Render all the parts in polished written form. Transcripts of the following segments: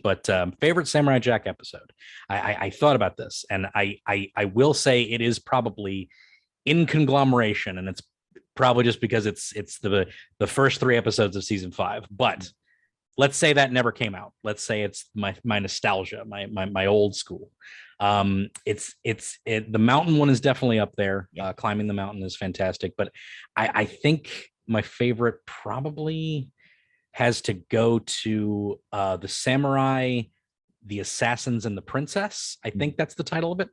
But favorite Samurai Jack episode. I thought about this, and I will say it is probably in conglomeration, and it's probably just because it's the first three episodes of season 5. But let's say that never came out. Let's say it's my nostalgia, my old school. The mountain one is definitely up there. Climbing the mountain is fantastic, but I think my favorite probably has to go to the samurai, the assassins, and the princess. I think that's the title of it.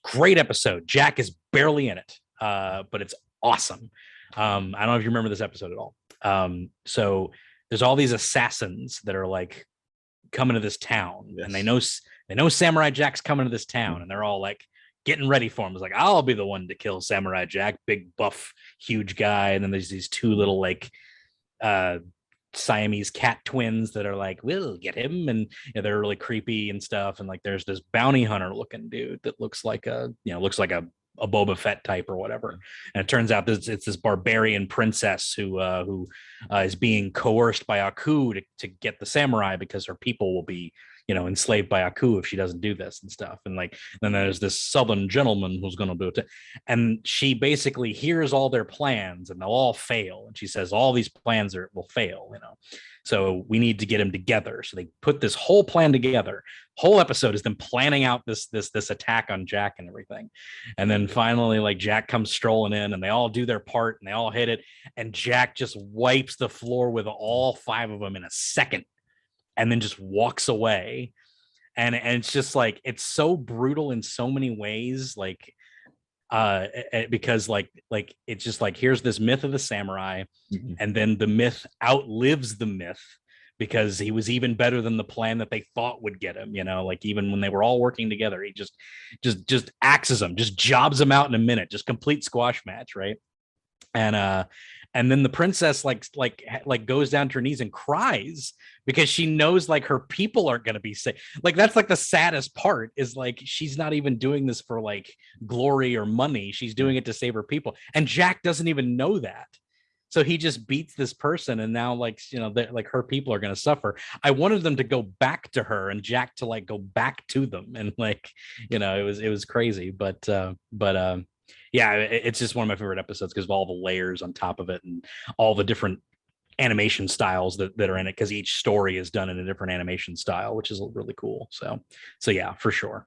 Great episode. Jack is barely in it, but it's awesome. I don't know if you remember this episode at all. So there's all these assassins that are like coming to this town, and they know Samurai Jack's coming to this town, and they're all like getting ready for him. It's like, I'll be the one to kill Samurai Jack, big buff, huge guy. And then there's these two little like Siamese cat twins that are like, we'll get him, and they're really creepy and stuff. And like there's this bounty hunter looking dude that looks like a Boba Fett type or whatever. And it turns out it's this barbarian princess who is being coerced by Aku to get the samurai, because her people will be enslaved by Aku if she doesn't do this and stuff. And like then there's this southern gentleman who's going to do it, and she basically hears all their plans and they'll all fail, and she says all these plans will fail, so we need to get them together. So they put this whole plan together. Whole episode is them planning out this attack on Jack and everything. And then finally, like, Jack comes strolling in, and they all do their part and they all hit it, and Jack just wipes the floor with all 5 of them in a second, and then just walks away. And it's just like, it's so brutal in so many ways, like because like it's just like, here's this myth of the samurai, and then the myth outlives the myth, because he was even better than the plan that they thought would get him. Like even when they were all working together, he just axes them, just jobs them out in a minute, just complete squash match, right? And then the princess like goes down to her knees and cries, because she knows like her people aren't going to be safe. Like that's like the saddest part, is like she's not even doing this for like glory or money. She's doing it to save her people. And Jack doesn't even know that. So he just beats this person, and now like like her people are going to suffer. I wanted them to go back to her and Jack to like go back to them, and like it was crazy, but yeah, it's just one of my favorite episodes because of all the layers on top of it and all the different animation styles that are in it, because each story is done in a different animation style, which is really cool. So yeah, for sure.